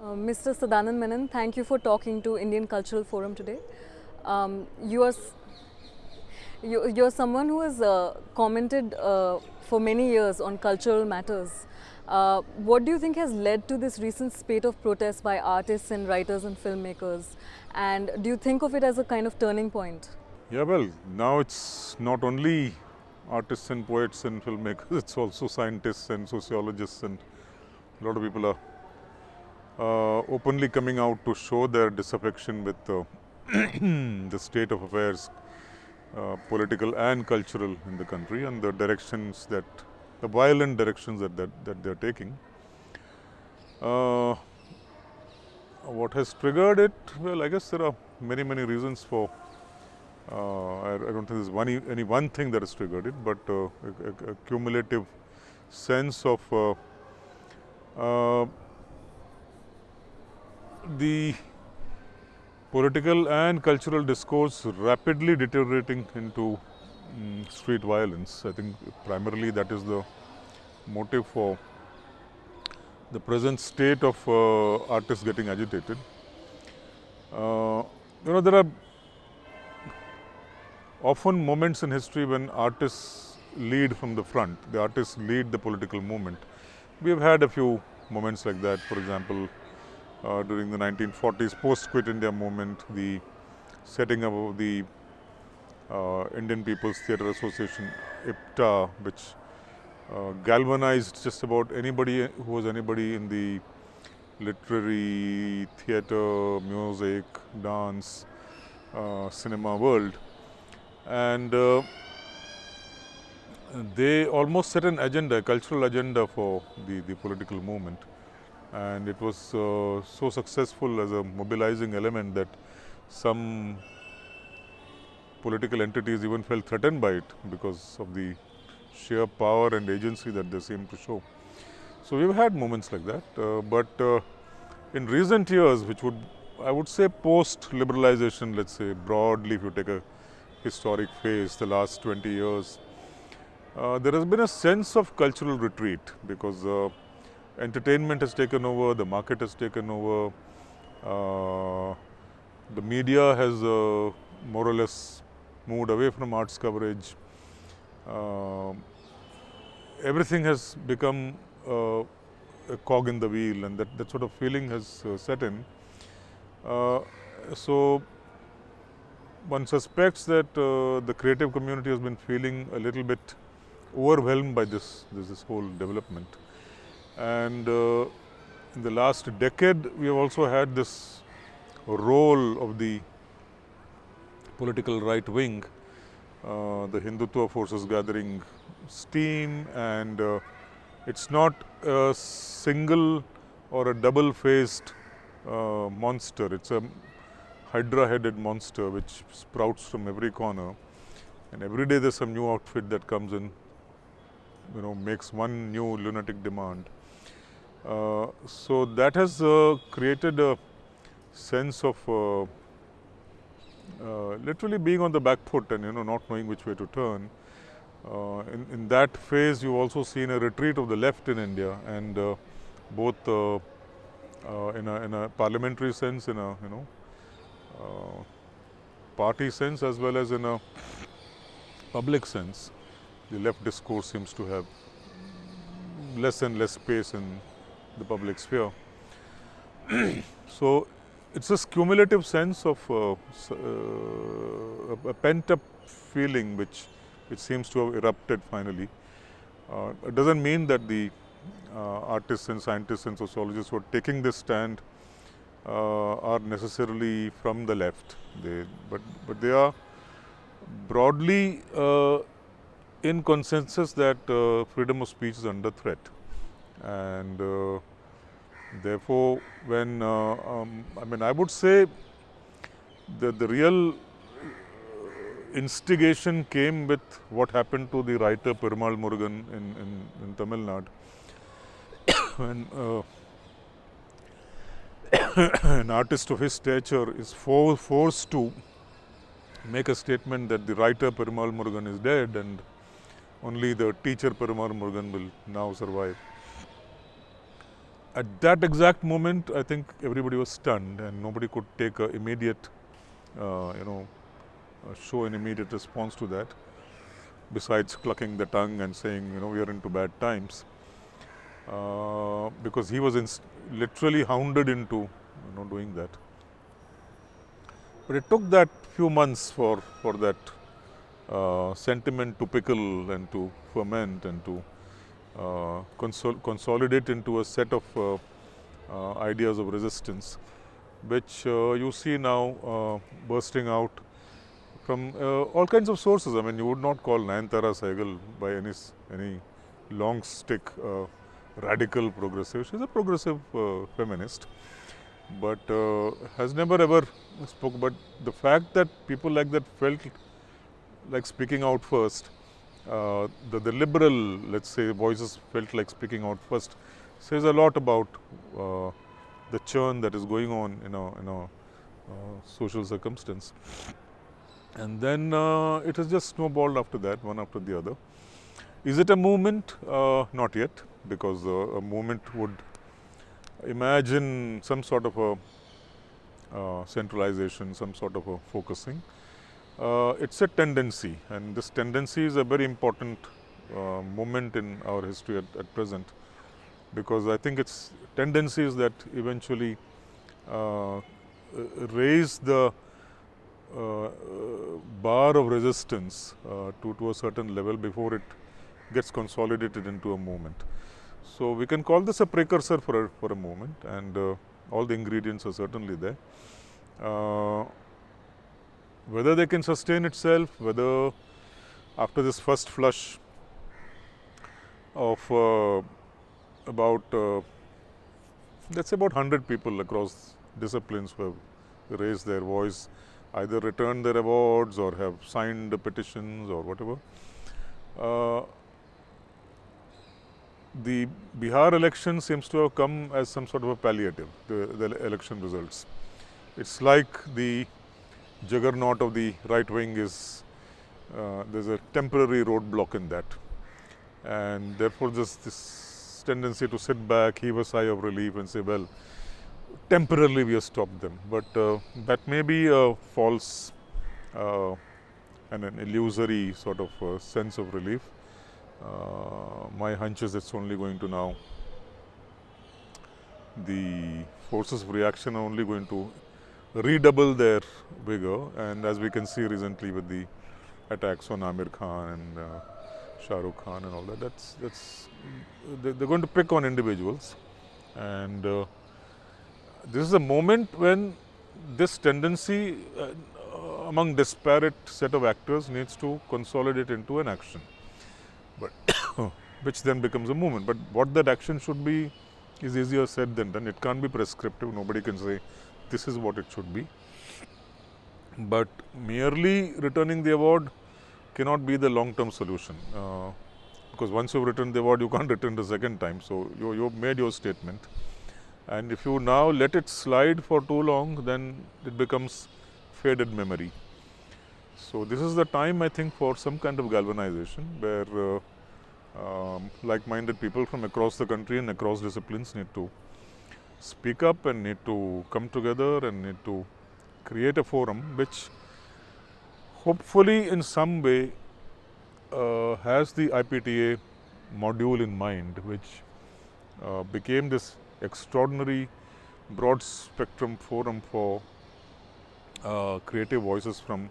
Mr. Sadanand Menon, thank you for talking to Indian Cultural Forum today. You are you're someone who has commented for many years on cultural matters. What do you think has led to this recent spate of protests by artists and writers and filmmakers? And do you think of it as a kind of turning point? Yeah, well, now it's not only artists and poets and filmmakers, it's also scientists and sociologists, and a lot of people are openly coming out to show their disaffection with the state of affairs, political and cultural in the country, and the directions that, the violent directions that they're taking. What has triggered it? Well, I guess there are many reasons for. I don't think there's any one thing that has triggered it, but a cumulative sense of the political and cultural discourse rapidly deteriorating into street violence. I think primarily that is the motive for the present state of artists getting agitated. There are often moments in history when artists lead from the front. The artists lead the political movement. We have had a few moments like that. For example, during the 1940s post-Quit India movement, the setting up of the Indian People's Theatre Association, IPTA, which galvanized just about anybody who was anybody in the literary, theatre, music, dance, cinema world. And they almost set an agenda, a cultural agenda for the political movement. And it was so successful as a mobilizing element that some political entities even felt threatened by it because of the sheer power and agency that they seemed to show. So we've had moments like that, but in recent years, which I would say post-liberalization, let's say broadly, if you take a historic phase, the last 20 years, there has been a sense of cultural retreat because entertainment has taken over, the market has taken over, the media has more or less moved away from arts coverage. Everything has become a cog in the wheel, and that sort of feeling has set in. So one suspects that the creative community has been feeling a little bit overwhelmed by this whole development. And in the last decade, we have also had this role of the political right wing, the Hindutva forces gathering steam, and it's not a single or a double-faced monster. It's a hydra-headed monster which sprouts from every corner, and every day there's some new outfit that comes in, makes one new lunatic demand. So that has created a sense of literally being on the back foot and not knowing which way to turn. In that phase, you've also seen a retreat of the left in India, and both in a parliamentary sense, in a party sense, as well as in a public sense, the left discourse seems to have less and less space in the public sphere. So it's this cumulative sense of a pent-up feeling which seems to have erupted finally. It doesn't mean that the artists and scientists and sociologists who are taking this stand are necessarily from the left. But they are broadly in consensus that freedom of speech is under threat, and therefore, when I would say that the real instigation came with what happened to the writer Perumal Murugan in Tamil Nadu, when an artist of his stature is forced to make a statement that the writer Perumal Murugan is dead and only the teacher Perumal Murugan will now survive. At that exact moment, I think everybody was stunned, and nobody could take a immediate, show an immediate response to that, besides clucking the tongue and saying, we are into bad times, because he was literally hounded into, doing that. But it took that few months for that sentiment to pickle and to ferment and to consolidate into a set of ideas of resistance, which you see now bursting out from all kinds of sources. I mean, you would not call Nayanthara Saigal by any long stick radical progressive. She's a progressive feminist, but has never ever spoke. But the fact that people like that felt like speaking out first, the liberal, let's say, voices felt like speaking out first, says a lot about the churn that is going on in a social circumstance. And then it has just snowballed after that, one after the other. Is it a movement? Not yet, because a movement would imagine some sort of a centralization, some sort of a focusing. It's a tendency, and this tendency is a very important moment in our history at present, because I think it's tendencies that eventually raise the bar of resistance to a certain level before it gets consolidated into a movement. So we can call this a precursor for a movement, and all the ingredients are certainly there. Whether they can sustain itself, whether after this first flush of about let's say about 100 people across disciplines who have raised their voice, either returned their awards or have signed the petitions or whatever. The Bihar election seems to have come as some sort of a palliative, the election results. It's like the juggernaut of the right wing is, there's a temporary roadblock in that, and therefore this tendency to sit back, heave a sigh of relief and say, well, temporarily we have stopped them. But that may be a false and an illusory sort of sense of relief. My hunch is it's only going to now, the forces of reaction are only going to redouble their vigor, and as we can see recently with the attacks on Amir Khan and Shah Rukh Khan and all that, they're going to pick on individuals, and this is a moment when this tendency among disparate set of actors needs to consolidate into an action, but which then becomes a movement. But what that action should be is easier said than done. It can't be prescriptive. Nobody can say this is what it should be. But merely returning the award cannot be the long-term solution, because once you've returned the award, you can't return the second time. So you've made your statement, and if you now let it slide for too long, then it becomes faded memory. So this is the time, I think, for some kind of galvanization, where like-minded people from across the country and across disciplines need to speak up and need to come together and need to create a forum which hopefully in some way has the IPTA module in mind, which became this extraordinary broad spectrum forum for creative voices from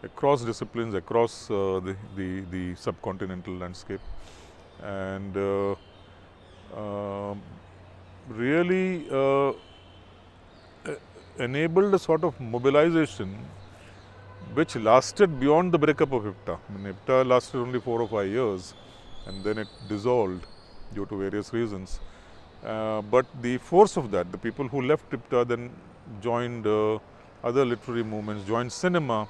across disciplines, across the subcontinental landscape, and really enabled a sort of mobilization which lasted beyond the breakup of IPTA. I mean, IPTA lasted only 4 or 5 years, and then it dissolved due to various reasons. But the force of that, the people who left IPTA then joined other literary movements, joined cinema,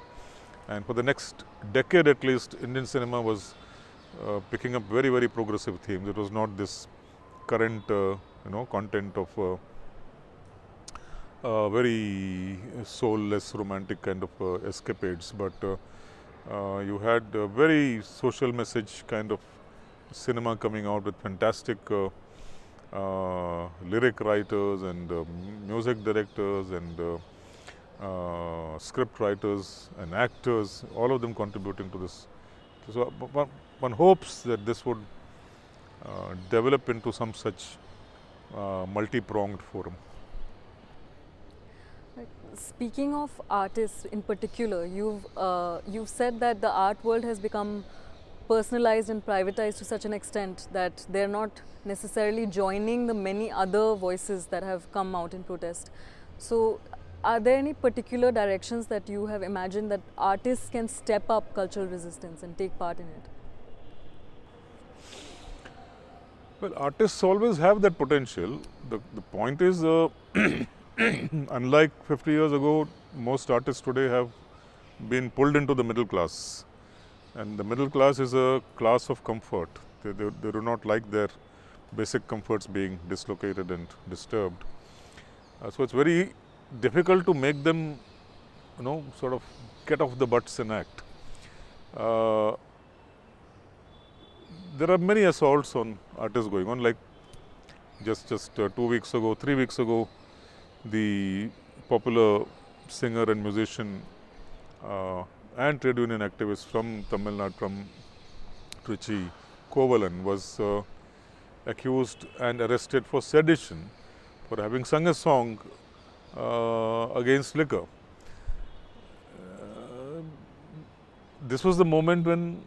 and for the next decade at least, Indian cinema was picking up very, very progressive themes. It was not this current, content of very soulless, romantic kind of escapades, but you had a very social message kind of cinema coming out with fantastic lyric writers and music directors and script writers and actors, all of them contributing to this. So one hopes that this would develop into some such multi-pronged forum. Speaking of artists in particular, you've said that the art world has become personalized and privatized to such an extent that they're not necessarily joining the many other voices that have come out in protest. So, are there any particular directions that you have imagined that artists can step up cultural resistance and take part in it? Well, artists always have that potential. The point is, unlike 50 years ago, most artists today have been pulled into the middle class. And the middle class is a class of comfort. They do not like their basic comforts being dislocated and disturbed. So it's very difficult to make them, sort of get off the butts and act. There are many assaults on artists going on. Like just 2 weeks ago, 3 weeks ago, the popular singer and musician and trade union activist from Tamil Nadu, from Trichy, Kovalan, was accused and arrested for sedition for having sung a song against liquor. This was the moment when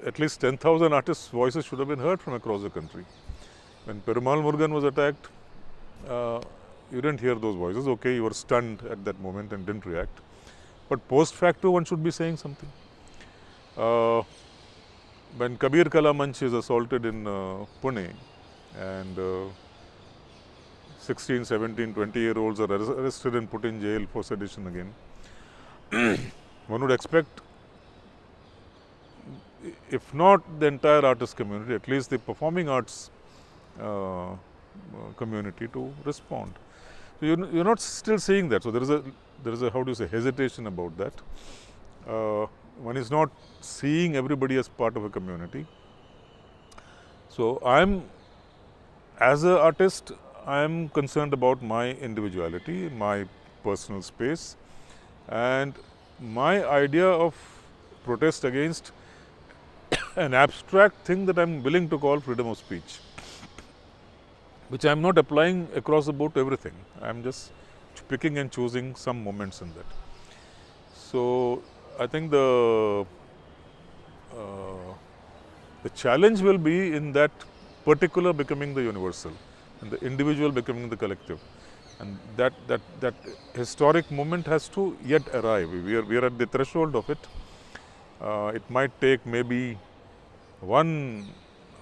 at least 10,000 artists' voices should have been heard from across the country. When Perumal Murugan was attacked, you didn't hear those voices. Okay, you were stunned at that moment and didn't react. But post facto, one should be saying something. When Kabir Kala Manch is assaulted in Pune and 16, 17, 20-year-olds are arrested and put in jail for sedition again, one would expect, if not the entire artist community, at least the performing arts community to respond. So you're not still seeing that. So there is a how do you say, hesitation about that. One is not seeing everybody as part of a community. So as an artist, I am concerned about my individuality, my personal space, and my idea of protest against an abstract thing that I am willing to call freedom of speech, which I am not applying across the board to everything. I am just picking and choosing some moments in that. So I think the challenge will be in that particular becoming the universal and the individual becoming the collective, and that historic moment has to yet arrive. We are at the threshold of it. It might take maybe one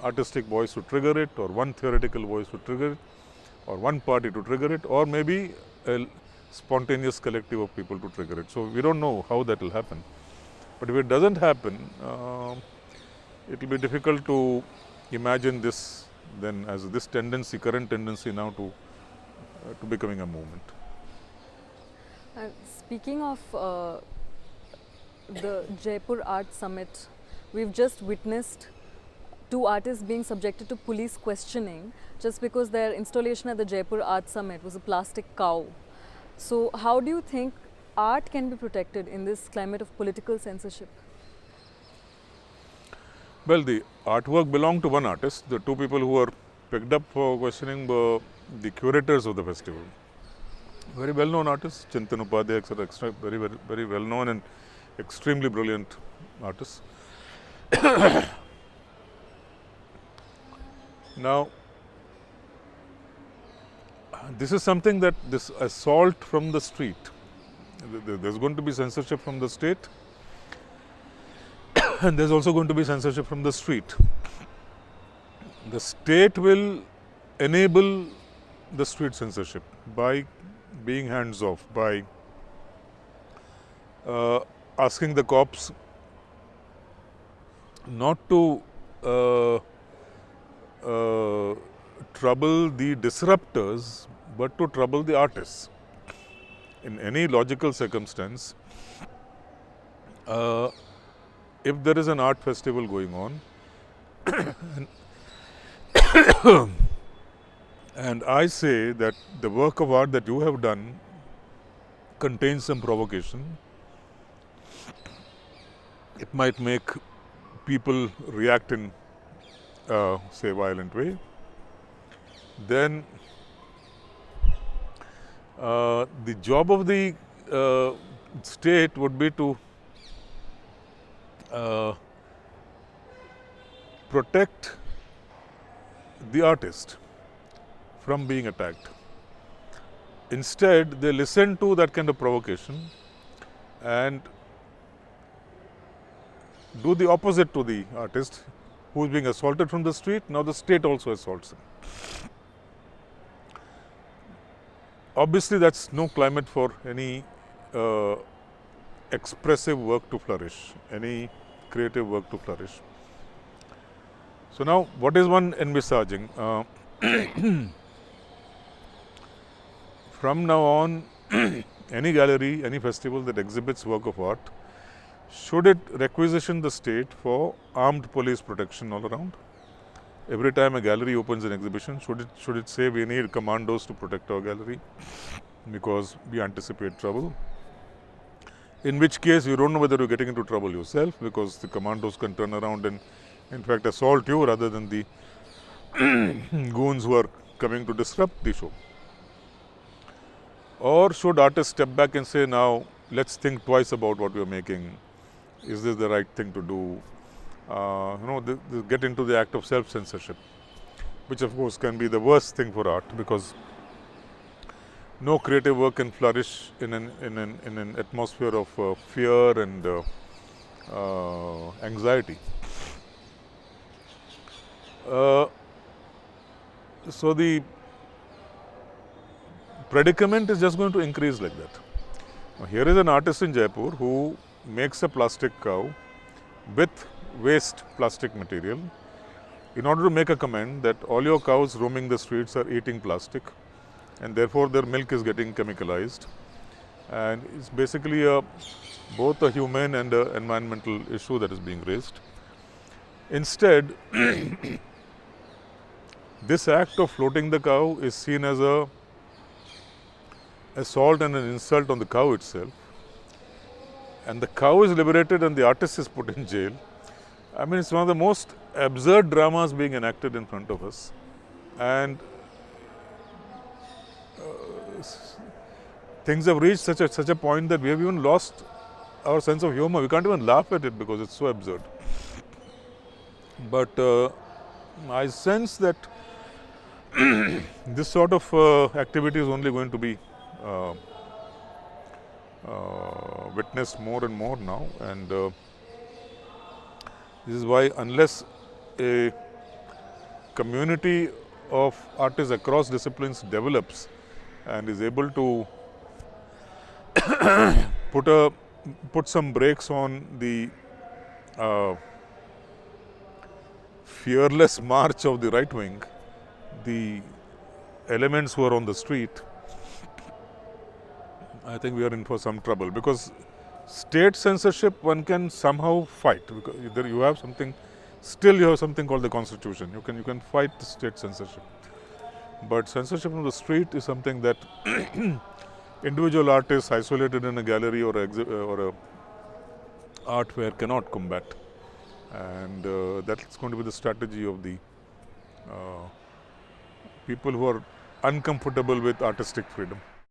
artistic voice to trigger it, or one theoretical voice to trigger it, or one party to trigger it, or maybe a spontaneous collective of people to trigger it. So we don't know how that will happen. But if it doesn't happen, it will be difficult to imagine this then as this tendency, current tendency now to becoming a movement. Speaking of the Jaipur Art Summit, we've just witnessed 2 artists being subjected to police questioning just because their installation at the Jaipur Art Summit was a plastic cow. So how do you think art can be protected in this climate of political censorship? Well, the artwork belonged to one artist. The 2 people who were picked up for questioning were the curators of the festival. Very well-known artists, Chintan Upadhyay, etc. Very well-known and extremely brilliant artists. Now, this is something that this assault from the street, there's going to be censorship from the state, and there's also going to be censorship from the street. The state will enable the street censorship by being hands off, by asking the cops not to trouble the disruptors, but to trouble the artists. In any logical circumstance, if there is an art festival going on And I say that the work of art that you have done contains some provocation. It might make people react in say violent way. Then the job of the state would be to protect the artist from being attacked. Instead, they listen to that kind of provocation and do the opposite to the artist who is being assaulted from the street. Now the state also assaults him. Obviously, that's no climate for any expressive work to flourish, any creative work to flourish. So now, what is one envisaging? From now on, any gallery, any festival that exhibits work of art, should it requisition the state for armed police protection all around? Every time a gallery opens an exhibition, should it say we need commandos to protect our gallery because we anticipate trouble? In which case, you don't know whether you're getting into trouble yourself, because the commandos can turn around and in fact assault you rather than the goons who are coming to disrupt the show. Or should artists step back and say, now let's think twice about what we are making. Is this the right thing to do? Get into the act of self-censorship, which of course can be the worst thing for art, because no creative work can flourish in an atmosphere of fear and anxiety. So the predicament is just going to increase like that. Now, here is an artist in Jaipur who makes a plastic cow with waste plastic material in order to make a comment that all your cows roaming the streets are eating plastic and therefore their milk is getting chemicalized, and it's basically both a human and an environmental issue that is being raised. Instead, this act of floating the cow is seen as a assault and an insult on the cow itself, and the cow is liberated and the artist is put in jail. I mean, it's one of the most absurd dramas being enacted in front of us, and things have reached such a point that we have even lost our sense of humor. We can't even laugh at it because it's so absurd. But I sense that this sort of activity is only going to be witnessed more and more now, and this is why, unless a community of artists across disciplines develops and is able to put some brakes on the fearless march of the right wing, the elements who are on the street, I think we are in for some trouble, because state censorship one can somehow fight, because either you have something, still you have something called the constitution. You can fight the state censorship, but censorship on the street is something that individual artists isolated in a gallery or a art fair cannot combat, and that's going to be the strategy of the people who are uncomfortable with artistic freedom.